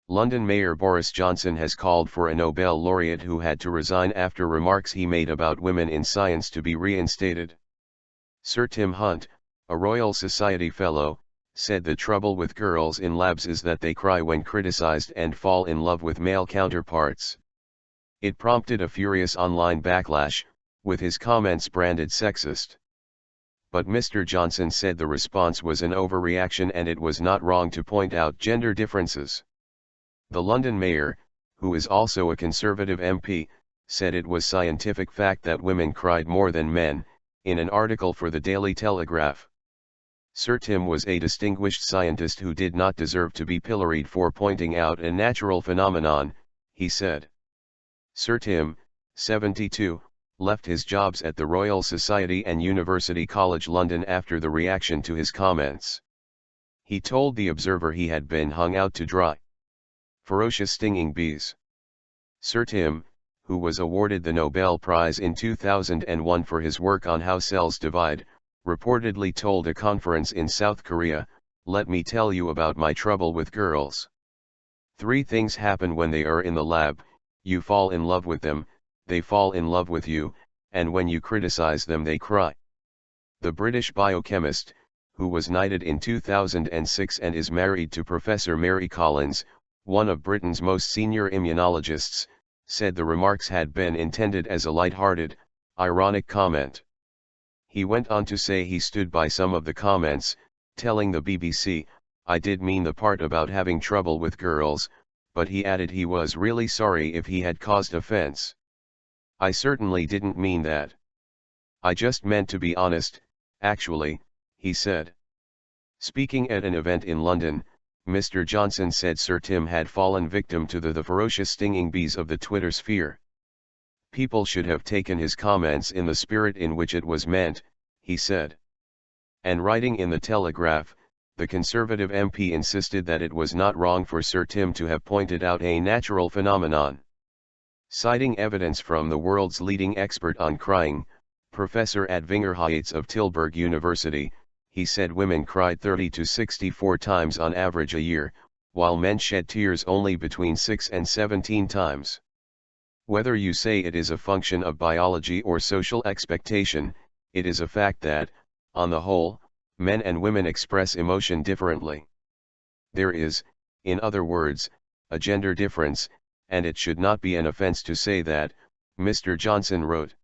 London Mayor Boris Johnson has called for a Nobel laureate who had to resign after remarks he made about women in science to be reinstated. Sir Tim Hunt, a Royal Society Fellow, said the trouble with girls in labs is that they cry when criticized and fall in love with male counterparts. It prompted a furious online backlash, with his comments branded sexist. But Mr. Johnson said the response was an overreaction and it was not wrong to point out gender differences. The London mayor, who is also a Conservative MP, said it was scientific fact that women cried more than men, in an article for the Daily Telegraph. Sir Tim was a distinguished scientist who did not deserve to be pilloried for pointing out a natural phenomenon, he said. Sir Tim, 72, left his jobs at the Royal Society and University College London after the reaction to his comments. He told The Observer he had been hung out to dry. Ferocious stinging bees. Sir Tim, who was awarded the Nobel Prize in 2001 for his work on how cells divide, reportedly told a conference in South Korea, "Let me tell you about my trouble with girls. 3 things happen when they are in the lab: you fall in love with them, they fall in love with you, and when you criticize them they cry." The British biochemist, who was knighted in 2006 and is married to Professor Mary Collins, one of Britain's most senior immunologists, said the remarks had been intended as a light-hearted, ironic comment. He went on to say he stood by some of the comments, telling the BBC, "I did mean the part about having trouble with girls," but he added he was really sorry if he had caused offense. "I certainly didn't mean that. I just meant to be honest, actually," he said. Speaking at an event in London, Mr. Johnson said Sir Tim had fallen victim to the ferocious stinging bees of the Twitter sphere. "People should have taken his comments in the spirit in which it was meant," he said. And writing in the Telegraph, the Conservative MP insisted that it was not wrong for Sir Tim to have pointed out a natural phenomenon. Citing evidence from the world's leading expert on crying, Professor Advingerhyates of Tilburg University, he said women cried 30 to 64 times on average a year, while men shed tears only between 6 and 17 times. Whether you say it is a function of biology or social expectation, it is a fact that, on the whole, men and women express emotion differently. There is, in other words, a gender difference, and it should not be an offense to say that, Mr. Johnson wrote.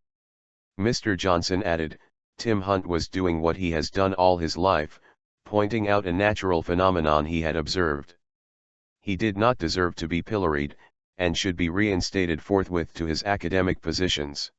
Mr. Johnson added, Tim Hunt was doing what he has done all his life, pointing out a natural phenomenon he had observed. He did not deserve to be pilloried, and should be reinstated forthwith to his academic positions.